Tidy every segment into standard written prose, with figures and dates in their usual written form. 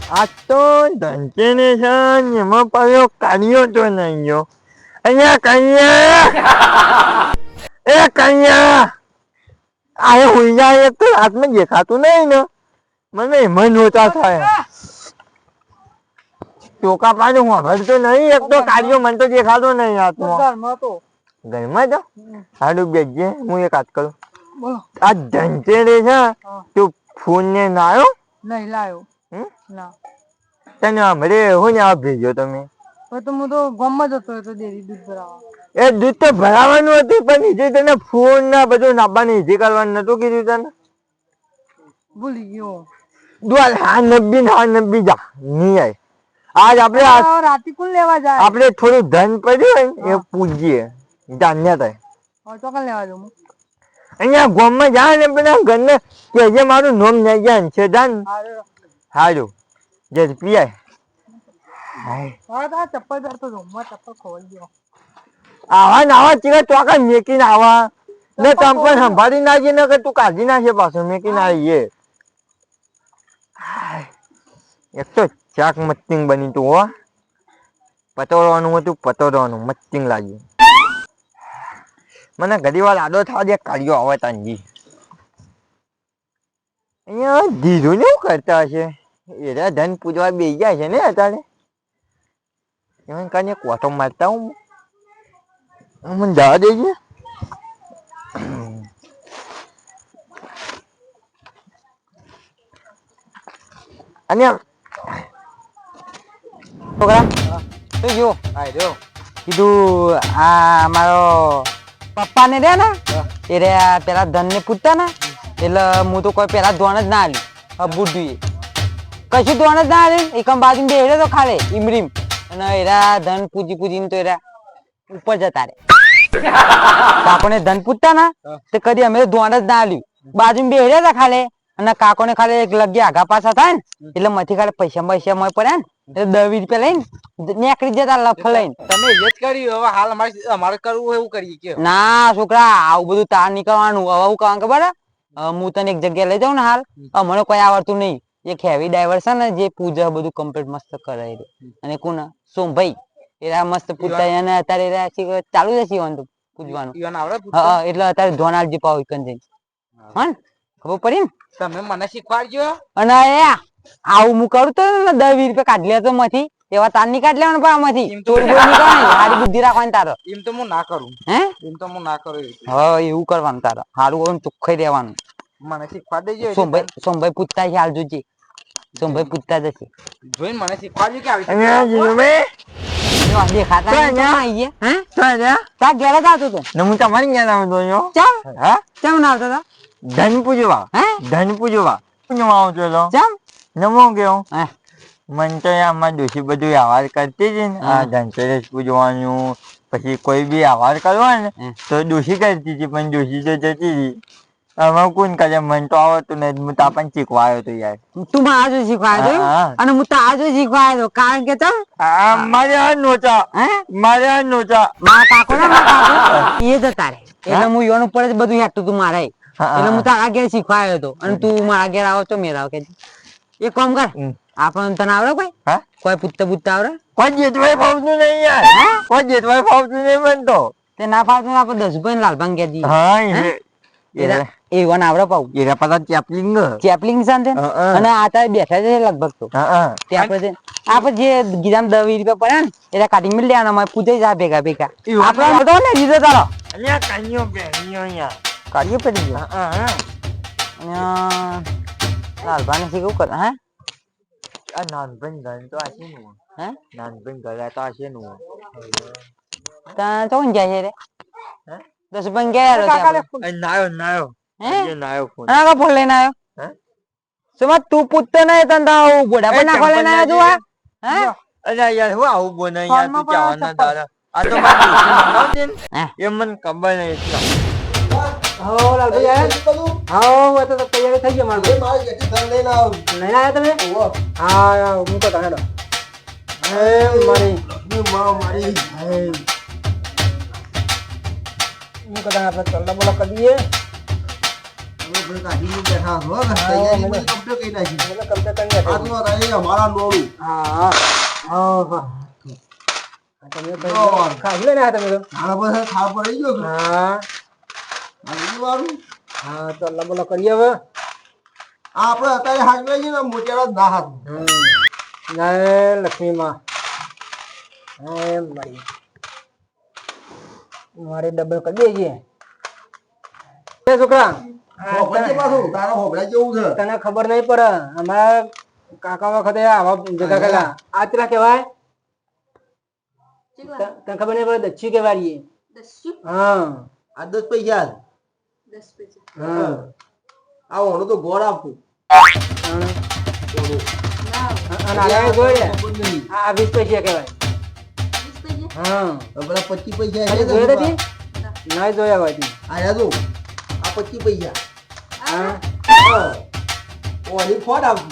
આ તો ધનચેને છે ને એમાં પાછો કાઢ્યો તો નહીં ગયો. અહીંયા કન્યા એ કન્યા આ હુઈ જાય એક તો હાથમાં દેખાતું નહીં ને મને એમાં નોતા થાય. ચોકા પાછું વાપરતો નહીં એક તો કાઢ્યો મને તો દેખાતો નહીં હાથમાં. ઘરમાં તો હાડું બેસજે હું એક વાત કરું. આ ધનચેડે છે તું ફોન ને લાયો નહીં લાયો ના તને હમરે હું ને આ ભેજો તમે તો હું તો ગામમાં જતો હતો ડેરી દૂધ ભરાવા. એ દૂધ તો ભરાવાનું હતું પણ નીચે તને ફોન ના બધું નાબાની નીચે કરવાનું નતું કીધું તને. ભૂલી ગયો. દુઆ હા નબ્બી જા નહીં આય. આજ આપણે રાતી કોણ લેવા જાય આપણે થોડું ધન પડ્યું હોય એ પૂછીએ જાણ્યા થાય. ચોકન લેવા જાઉં અહીંયા ગામમાં જાય ને પેલા ઘરને કે મારું નોમ નહીં જાય છે જાન સારું જે પીઆય. ચપ્પલ પહેરતો રૂમમાં ચપ્પલ ખોવાઈ ગયો. આવા નાવા ચીરા ચોકા મેકીને આવા ને તમ પણ સંભાળી નાખીએ ને કે તું કાઢી નાખે પાછું મેકીને આવીએ. એક તો ચાક મસ્તિંગ બની તું હો પતોરવાનું હતું પતોરવાનું મસ્તિંગ લાગ્યું. મને ઘણી વાર આડો થવા દે કાઢ્યો આવે તાનજી. અહીંયા ધીરું ને એવું કરતા હશે એરા ધન પૂજવા બેસી જાય છે ને અત્યારે. એમાં કાને કોટો મારતા હું મને જવા દેજે. અને છોકરા તું જો કીધું આ અમારો પપ્પા ને રે ને એ રે પેલા ધન ને પૂછતા ને એટલે હું તો કોઈ પેલા ધોણ જ ના આલ્યું બુઢું કશું ધોણ જ ના આલ્યું એકમ બાજુ બેડે તો ખાલે ઈમરીમ અને એરા ધન પૂજીને તો એરા ઉપર જતા રે. કાકોને ધન પૂછતા ને તે કદી અમે ધોણ જ ના આલ્યું બાજુ બેડે હતા ખાલે અને કાકોને ખાલી એક લગી આગા પાછા થાય ને એટલે મથી ખાલી પૈસા મળે પડે ને એટલે 10-20 રૂપિયા લઈને નીકળી જતા લફ લઈને. તમે એ જ કર્યું હવે હાલ અમારે કરવું એવું કરીએ કે ના છોકરા આવું બધું તાર નીકળવાનું. હવે હું કહું ખબર હું તને એક જગ્યાએ લઈ જાઉં ને હાલ મને કોઈ આવડતું નહીં. એક હેવી ડ્રાઈવર છે ને જે પૂજા બધું કમ્પ્લીટ મસ્ત કરે અને કોણ સોમભાઈ એરા મસ્ત પૂછતા અને અત્યારે ચાલુ જ છે પૂજવાનું. હા એટલે અત્યારે ધોનાલજી પાવ જઈને હા ખબર પડી ને તમે મને શીખવાડજો. અને આવું હું કરું તો 10-20 રૂપિયા કાઢી લે તો માંથી એવા તાર ની કાઢ લેવાનું પણ માંથી ચોરી બોરી નીકળે સારી બુદ્ધિ રાખવાની તારો. એમ તો હું ના કરું હે એમ તો હું ના કરું. હા એવું કરવાનું તારો સારું ચોખ્ખાઈ દેવાનું. મને શીખવાડ દેજો. સોમભાઈ પૂછતા છે હાલ જોજે સોમભાઈ પૂછતા જશે જોઈને મને શીખવાડજો કે આવી દેખાતા તા ઘેર જ આવતો હતો હું તમારી ઘેર આવતો કેમ ના આવતા હતા ધન પૂજવા ધન પૂજવા આવતો ચમ નમો ગયો. મન તો આમાં ડોશી બધું આવાર કરતી હતી ને આ ધનતેરસ પૂજવાનું પછી કોઈ બી આવાર કરવા ને તો ડોશી કરતી હતી પણ ડોશી તો જતી હતી. આમાં કોણ કરે મન તો આવતું નહીં. હું તો પણ શીખવાયો હતો યાર. તું મારા જો શીખવાયો અને હું તો આ જો શીખવાયો કારણ કે મારે આ નોચા મારે આ નોચા મારા કાકો ના મારા કાકો એ જતા રે એટલે હું યોન ઉપર જ બધું હેઠું તું મારે એટલે હું તારા ઘેર શીખવાયો હતો અને તું મારા ઘેર આવો તો મેળાવ કે એક કામ કર આપણને તને આવડે કોઈ પૂછતા આવડે કોઈ જેતવાય ફાવતું નહીં યાર. કોઈ જેતવાય ફાવતું નહીં મન તો. તે ના ફાવતું આપણે 10 રૂપિયા લાલભાંગ કે દી હા એવન આવડે પાઉ એરા પાછા ચેપલિંગ છે અને આ તારે બેઠા છે લગભગ તો તે આપણે જે ગીરામ 10-20 રૂપિયા પડ્યા ને એરા કાઢી મિલ લેવાના અમારે પૂછે જા ભેગા ભેગા આપડે તો ને દીધો તારો અલ્યા કાન્યો બેન્યો અહીંયા કાઢીએ પડી ગયો લાલભાને શીખવું કર હે આ નાનપણ ગણ તો આશે નું હે નાનપણ ગયા તો આશે નું તા ચોન જાય છે રે 10 રૂપિયા ગયા નાયો નાયો હે નાયો ફોન આ કા ફોન લઈને આવ્યો હે સુમા તું પૂછતો નહીં તને તો બોડા પર નાખો લઈને આવ્યો તું હે અલ્યા યાર હું આવું બોને યાર તું ચાવાના તારા આ તો મારી એ મને ખબર નહીં. હો લાલભાઈ આયા હા તો તૈયારી થઈ ગઈ મારી મારી ગેટી ધન લઈને આવ્યા તમે હા હું તો હેડો મારી હું કદા આપણે ચલ્લા બોલા કરીએ અમે ભાઈ કાઢીને બેઠા છો હો. તૈયારી બધી complete કરી નાખી. એટલે કમ્પ્લીટ કરી નાખો. આ તો રહી અમારા નોળું. હા હા તમે ભાઈ ખાઈ લે ને તમે તો આના પર ખાવા પર રહી ગયો છો. હા આ બીજું વાળું. હા તો અલ્લા બોલા કરીએ હવે. આ આપણે અત્યારે હાજર છે ને મોટેરા ના હાથ. જય લક્ષ્મી માં. હે મારી મારે ડબલ કરી દેજે. એ છોકરા હોભળજે પાછું. તારો હોભળા જેવું છે. તને ખબર નહીં પડે અમારા કાકા વખતે આવા જગા કરેલા. આ તેલા કહેવાય તને ખબર નહીં પડે દચ્છી કહેવાય. હા આ 10 પૈસા જ. હા આ ઓનો તો ગોળ આપું. અને આગળ જોઈએ ખબર નહીં. આ 20 પૈસા કહેવાય. હા પેલા 25 પૈસા ખાલી છે જોઈ ને. નથી ના જોયા હોય આ યાદો આ 25 પૈસા. હા હા. ઓની ફોટ આપું.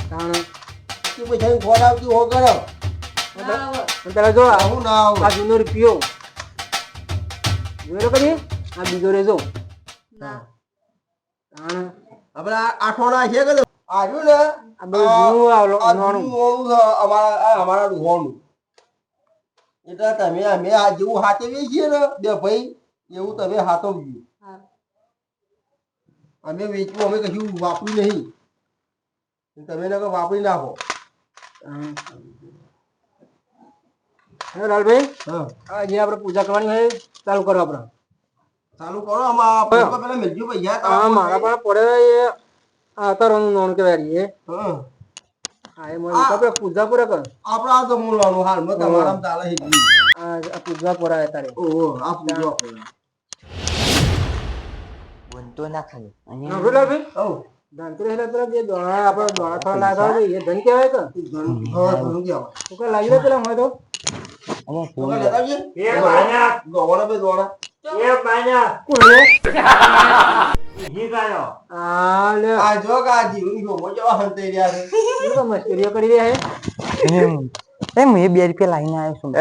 તાણ 25 પૈસાની ફોટ આપતી હો કરો. પેલા જો આવું ના આવું. આ જૂનો રૂપિયો જોયો કદી આ બીજો રેજો તાણ આપણે આ આઠોડા છે કે આજુ ને આ બધું જૂનું આવલો આ નોણું. જૂનું છે અમારા ડુહોનું. એટલે તમે અમે આ જેવું હાચવીએ છીએ ને બે ભાઈ એવું તમે હાચવજો. અમે વેચવું અમે કશું વાપર્યું નહીં. તમે ને વાપરી નાખો. હે લાલભાઈ હા આજે આપણે પૂજા કરવાની હોય ચાલુ કરો આપણે. ચાલુ કરો. આમાં પેલા મેળજો પૈસા. હા મારા પણ પડે એ આતરનું નોણ કહેવાય. હા હા એ મને આપણે પૂજા પૂરા કર. આપણે આ તો મૂળવાનું હાલમાં તમારા ચાલે છે. આ પૂજા પૂરા તારે ઓહો આ પૂજો બનતો ના ખાલી હા લાલભાઈ ઓ ધનતેરસ એટલે પેલા જે દોણા આપણે દોણા થોડા લાગવા જોઈએ એ ધન કહેવાય કે ઘણું કહેવાય. તું કઈ લાગી રહ્યો પેલા હોય તો તો કઈ લેતા આવજે. એ બાના ગોવાના બે દોડા. એ બાના કોણ રે? ઈ ગાયો આ લે આ જો કા જીવન ગયો મોજો હંતે રહ્યા છે. એ તો મસ્કરીઓ કરી રહ્યા હે. એ હું એ 2 રૂપિયા લાઈને આવ્યો છું.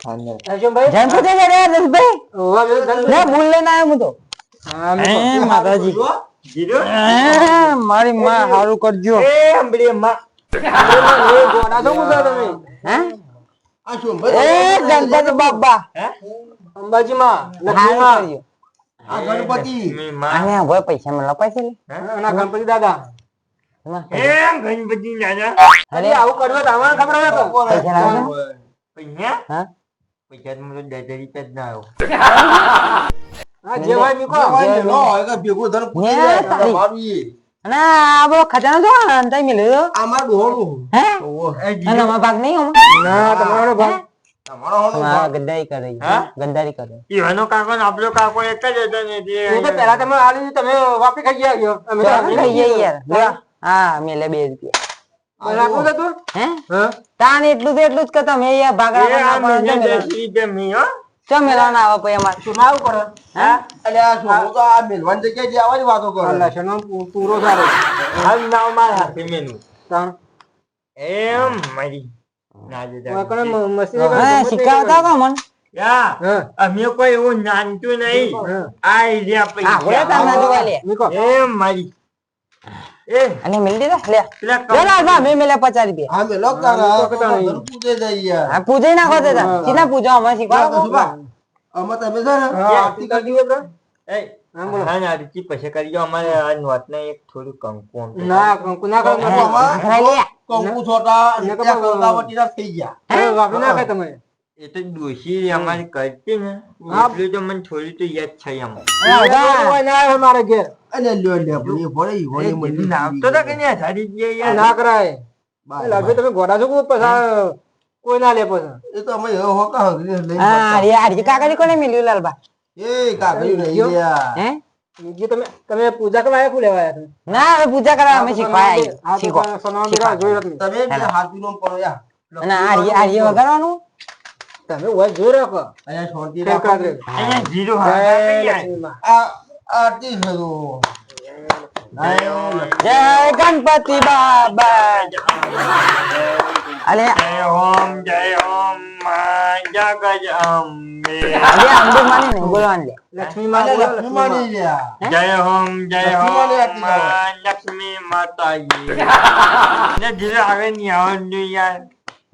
હર્ષમભાઈ જાન પૂછે રે દસભાઈ ઓવા મેં ધન લે ભૂલ લઈને આવ્યો હું તો. હા મેં એ માતાજી જીરો મારી માં હારું કરજો. એ અંબડી માં એ ગોડા છો પૂછો તમે હે આ શું એ ગણપતિ બાપા અંબાજી માં લક્ષ્મી હારું માં કરજો. આ ગણપતિ. મી માં અને હવે પૈસા મળવા પૈસા લે અને ગણપતિ દાદા એ ગણપતિ દાદા અરે આવું કરવા તમારે ખબર હોય તો પૈસા લાવો પૈસા હા પૈસા તો મને 10 રૂપિયા જ ના આવ્યો. હા જે હોય મીકો નો હોય કે ભેગું ધન પૂછી ને જાય. તારી. મારું ઈ. અને આ બો ખજાનો જો અંતાઈ મિલ્યો અમાર ડોહોનું. હે ઓહો. અને અમાર ભાગ નહીં આમાં ના તમારો ભાગ તમારો હોનો હા ભાગ. ગદ્દારી કરે હા? ગદ્દારી કરે ઈવાનો કાકો ને આપણો કાકો એક જ હતો ને એ તો પેલા તમે આલી તમે વાપી ખાઈ ગયા ગયો અમે તો તો ખાઈ જઈએ યાર લે હા મેલે 2 રૂપિયા મને આપું છે તું હે હા તાન એટલું તો એટલું જ કે તમે યાર ભાગરા ચો મેળવાના આવે પછી અમાર તું આવું કરો હા અલ્યા આ છોકરો તો આ મેલવાની જગ્યાએ જવાની વાતો કરે. આ લસણનો પૂરો સારો તાણ એમ મારી ના કોઈ કણે મસ્તી હા શીખવાડતા કો મન યા હા અમે કોઈ એવું નાનતું નહીં હા આ રહ્યા હા બોલે તાર ના જોવા લે મીકો એમ મારી એ અને મિલ દીધા લે પેલા લે ના બા મે મેલે 50 રૂપિયા આ મેલો તારા તો કહેતા નહીં. ધન પૂજે જાય યાર. હા પૂજે નાખો તે તા સીધા પૂજો અમે શીખવાડો કશું બા. આમાં તમે છે ને હા આરતી આરતી કરી દઈએ બ્રો એ હા બોલો હા ના રીતિ પછી કરી અમારે આ નોટને એક થોડું કંકુ આમ તો. ના કંકુ ના કરો કંકુ આમાં લે કંકુ છોટા ને ત્યાં ખબર- કંકાવટીના થઈ ગયા. હવે વાપી ના ખાય તમે એ તો ડોશી અમારી કરતી ને હા. એટલું તો મને થોડી તો યાદ છે એમ કોઈ ના આવે મારે ઘેર અને લ્યો લ્યો પણ એ ભલે ઈ ભલે મળી નાખતો તો કે નહીં હજારી જ યાર ના કરાય બાય, એ લાગે તમે ગોડા છો કે પછી કોઈ ના લે પછી એ તો અમે હવે હોકા હંગરી લઈને હા ફરતા. યાર કાકા કોને મિલ્યું લાલબા એ કાકડી નહીં લ્યા. હે બીજી તમે પૂજા કરવા આવ્યા કુ લેવા આવ્યા તમે ના હવે પૂજા કરવા અમે શીખવા આવી હા તો શીખો સોનામાં બેઠા જોઈ રહ્યો તમે. તમે બે હાથીનો પડો યાર. અને આર્ય વગાડવાનું તમે હોય જોઈ રહ્યો કે અહીંયા શાંતિ ફેર રાખો. કાઢ રે. અહીંયા જીરો જય હાથ આપી જાય. લક્ષ્મી માં. આ આરતી થયો. જય ગણપતિ બાબા અલે જય ઓમ જગજ અંબે અરે અંબે માની નહીં બોલવાનું લે લક્ષ્મી માં અરે બોલો, લક્ષ્મી માની લ્યા. જય હોમ જય લક્ષ્મી હોમ માની આરતી કરો. માં લક્ષ્મી માતાજી ને ધીરે આવે નહીં આવવાનું યાર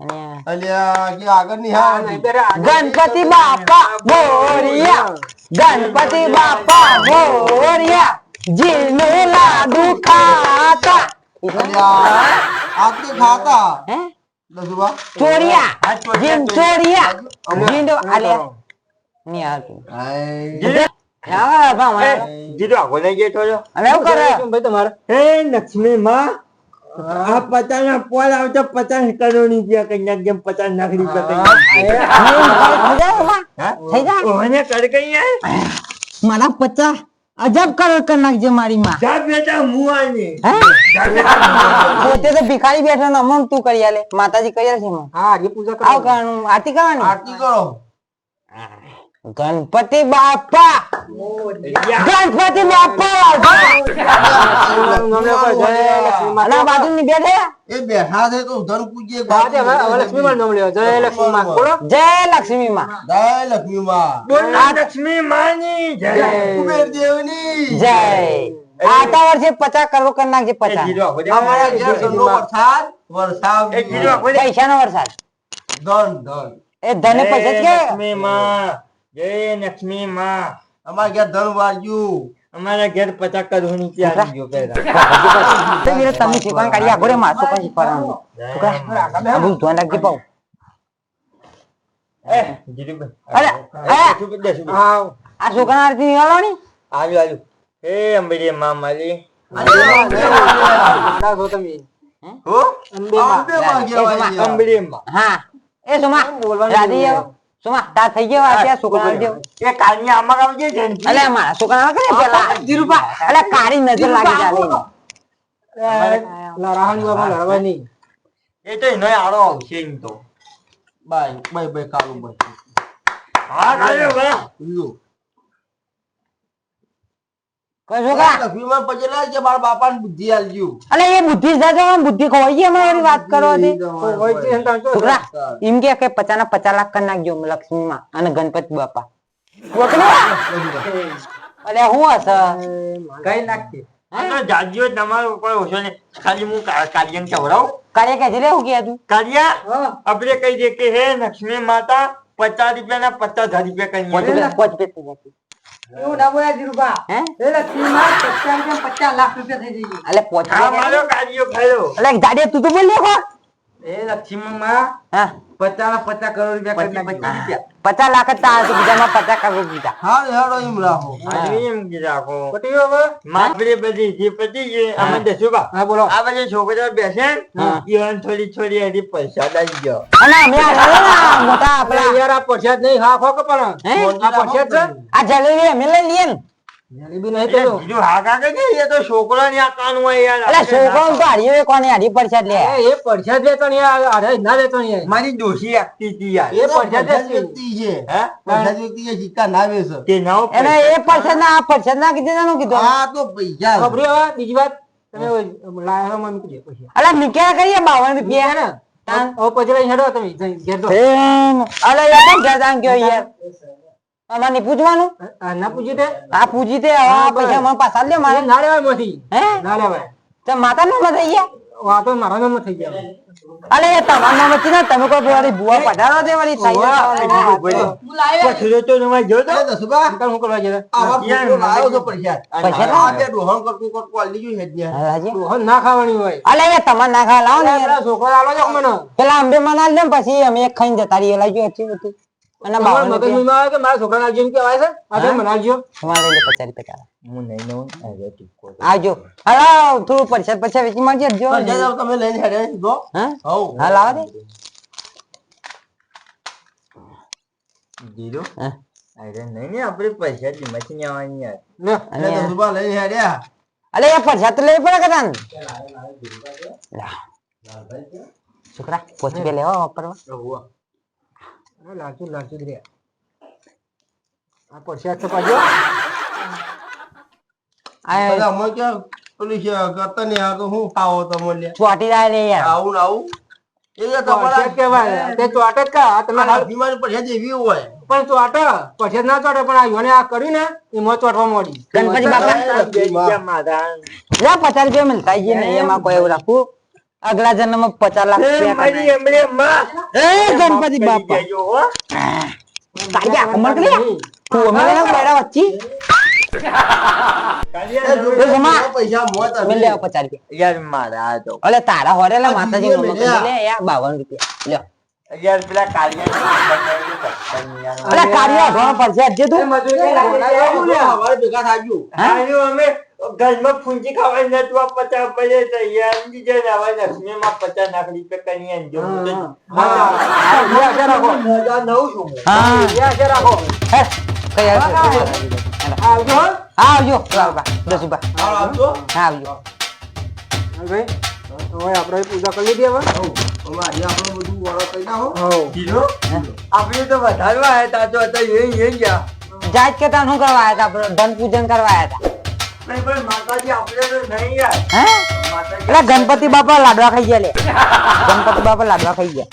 અને અલ્યા કે આગળ ની હા, હા નહીં, બેરે આગળ ગણપતિ બાપા મોરિયા ગણપતિ બાપા મોરિયા જીનો લાડુ ખાતા અલ્યા આતે ખાતા હે દસુબા ચોરિયા જીન ચોરિયા જીનો આલ્યા ની આવતું જીરે હા ભાઈ જીરો આગો લઈ ગયો છો અને એવું કરે ભાઈ તમારે હે લક્ષ્મી માં આ 50 ના પોલ આવતો 50 કરોડ રૂપિયા કન્યા જેમ 50 લાખ રૂપિયા થઈ જાય ઓને કર કઈ યાર મારા 50 અજબ કરોડ કરી નાખજે મારી માં જા બેટા હું આને પોતે તો ભિખારી બેઠો ને અમમ તું કરી આલે માતાજી કરી આલે છે એમાં. હા હરી પૂજા કરો આવ કરવાનું આરતી કરવાની આરતી કરો ગણપતિ બાપા ગણપતિ બાપા અને બાજુ ની બેઠે એ બેઠા છે તો ધન પૂજ્ય હા, તે હવે લક્ષ્મી માં નામ લ્યો. જય લક્ષ્મી માં બોલો. જય લક્ષ્મી માં જય લક્ષ્મી માં બોલ લક્ષ્મી માની જય કુબેર દેવની જય આવતા વર્ષે 50 કરોડ કરી નાખજે 50 જીરો આગો અમારા ઘેર ઘરનો વરસાદ વરસાદ એ જીરો આગો પૈસા નો વરસાદ ધન ધન એ ધને પૈસા જ કે લક્ષ્મી માં જય લક્ષ્મી માં અમારા ઘેર ધન વાગ્યું અમારા ઘેર 50 કરોડ રૂપિયા આવી ગયો પેલા તો વીરે તમે શીખવાનું કાઢી આગળ રે માસો કઈ શીખવાનું છોકરા આ બધું ધ્યાન રાખજે પાઉ એ જીરો અરે હા આ છોકરા આરતી નિવાળવાની આવ્યું આવ્યું હે અંબે માં માલી દાદા છો તમે હો અંબે માં. અંબે માં કહેવાય અંબે માં હા એ સુમા રાધી આવો સુમા તા થઈ ગયો આ ત્યાં છોકરા આવજો એ કાલની આમાં આવજે જનકી અલે મારા છોકરા કરે પેલા જીરુપા અલે કાળી નજર લાગી જાય લડાવાની વારમાં લડવા નહીં. એ તો એનો આડો આવશે એમ તો બાય બાય બાય કાલું બાય હા કાલ્યો બા લો કોઈ છોકરા લક્ષ્મી માં પછી લાગે કે મારા બાપાને બુદ્ધિ આલજો અલે એ બુદ્ધિ જાજો બુદ્ધિ ખોઈ ગઈ અમારી વાત કરો હતી હોય છે એમ તો છોકરા એમ કે 50 ના 50 લાખ કરી નાખજો લક્ષ્મી માં અને ગણપતિ બાપા અલે હું હશે કઈ નાખતી આ જાજ્યો તમારો ઉપર ઓછો ને ખાલી હું કાર્યન ચવડાવું કાર્ય કે રે હું કે તું કાર્યા આપણે કઈ દે કે હે લક્ષ્મી માતા 50 રૂપિયા ના 50,000 રૂપિયા કરી પોચ પે થઈ જતી એવું ના બોલાય જીરુબા. હે એ લક્ષ્મી માં 50 લાખ રૂપિયા થઈ જઈએ. અલે પોચ હા મારો કાર્યો ખાયો અલે ગાડી તું તો બોલ લે એ લક્ષ્મી માં હા 50 કરોડ રૂપિયા કરી નાખી 50 લાખ જ તા બીજામાં 50 કરોડ દીધા હા હેડો એમ રાખો એમ રાખો પટ્ટીઓ હવે માપરે બધી જે પતી ગઈ અમે દસુબા હા બોલો. આ બધી છોકરા બેસે ઈવન થોડી થોડી હરી પૈસા દઈ ગયો અને અમે આ મોટા આપણે આપણા યાર આ પ્રસાદ નહીં હા ખો કે પણ હે આ પ્રસાદ છે આ જલેબી અમે લઈ લઈએ ને જલેબી નહીં પેલો બીજું હા કાકે કે એ તો છોકરા ની આ કાન હોય યાર અલે છોકરો તો હારીએ કોને હારી પરસાદ લે એ પ્રસાદ વેચણી આરે ના વેચણી મારી ડોશી આપતી હતી યાર એ પ્રસાદ પ્રસાદ વેચણી. વ્યક્તિ છે હે પ્રસાદ વ્યક્તિ છે સિક્કા ના વેચે તે નાવ એને એ પરસાદ ના આ પરસાદ ના કીધું નાનું કીધું આ તો પૈસા ખબરી હવે બીજી વાત તમે લાયા મને કીધું પછી અલે નીકળ્યા કરીએ 52 રૂપિયા ને હવે પછી લઈને હેડો તમે ઘેર તો અલે એ કેમ જદાન ગયો યાર અમારે પૂછવાનું ના પૂછ્યું તે આ પૂછી તે હવે પૈસા મને પાછા લે મારે ના લેવાય માંથી હે ના લેવાય તો માતા નો થઈ ગયા વાતો મારા નામ થઈ ગયા અલે એ તમારા નામ નથી ને તમે કોઈ બોલી બુઆ પધારો દે વળી થઈ પછરો તો નવા જો તો દસુબા અંકલ હું કરવા ગયા આવા ફૂટો લાવ્યો છો પ્રસાદ પૈસા આ બે ડોહણ કરતું કરતું આલી ગયું હેડ ને રોહન ના ખાવાની હોય અલે એ તમારે ના ખાવા લાવો ને યાર. પેલા છોકરા આલો છો મને પેલા અંબે માં ના લે ને પછી અમે એક ખાઈને જતા રહીએ લાગ્યો હતી હતી અને 52 મગજ રૂપિયા માં આવે કે મારા છોકરા જેમ કેવાય છે આ તો મને આવજો તમારે લઈ લે 50 રૂપિયા હું નહીં નવું આજે ટીકો આવજો હલો થોડું પરસાદ પછી વેચી માંગજો જો પ્રસાદ તમે લઈને હેડે જો હા હઉ હા લાવો દે જીરો હા અરે નહીં ને આપણે પૈસા જીમાંથી આવવાની યાર ને એટલે દસુબા લઈને હેડ્યા અલે એ પરસાદ તો લેવી પડે કદાન છોકરા પોચી પે લેવા વાપરવા લાલચુ લાલચુ રે આ પરસાદ તો પાજો આ બધા અમે ક્યાં પેલું છે કરતા નહીં આ તો હું ખાવો તમે લે ચોટી જાય લે યાર આવું ને આવું એટલે તો તમારા કેવાય તે ચોટ જ કા તમે તમારા બીમારી પર હેજ એવી હોય પણ ચોટ પછી ના ચોટે પણ આ યોને આ કર્યું ને એમાં ચોટવા મળી ગણપતિ બાપા લે 50 રૂપિયા મિલતા જ નહીં એમાં કોઈ એવું રાખું અગલા જન્મમાં 50 લાખ રૂપિયા એ ગણપતિ બાપા કાઢ્યા કમર કે તું અમે લેવા બેડા વચ્ચી પૈસા મોત મેં લેવા 50 રૂપિયા યાર મારા તો અલે તારા હોરેલા માતાજી નો મત લે યાર 52 રૂપિયા લ્યો યાર પેલા કાળિયા અલે કાર્ય ઘણો પડશે આજે તું હવારે ભેગા થાજો અમે ઘરમાં ફૂંચી ખાવા નતું આ 50 પડે તો યાર બીજે આવા લક્ષ્મી માં 50 લાખ રૂપિયા કરી આનજો રાખો હે કઈ આવજો આવજો બાબા દસુબા આવજો આવજો ભાઈ હવે આપણે પૂજા કરી લીધી હવે હવે આપણે બધું વાળા કરી નાખો આપણે તો વધારવા આવ્યા તા તો હતા એ ગયા જાત કે તાન શું કરવા આયા તા આપણે ધન પૂજન કરવા આયા તા નહીં પણ માતાજી આપણે તો નહીં યાર હે માતાજી એટલે ગણપતિ બાપા લાડવા ખાઈ ગયા લે ગણપતિ બાપા લાડવા ખાઈ ગયા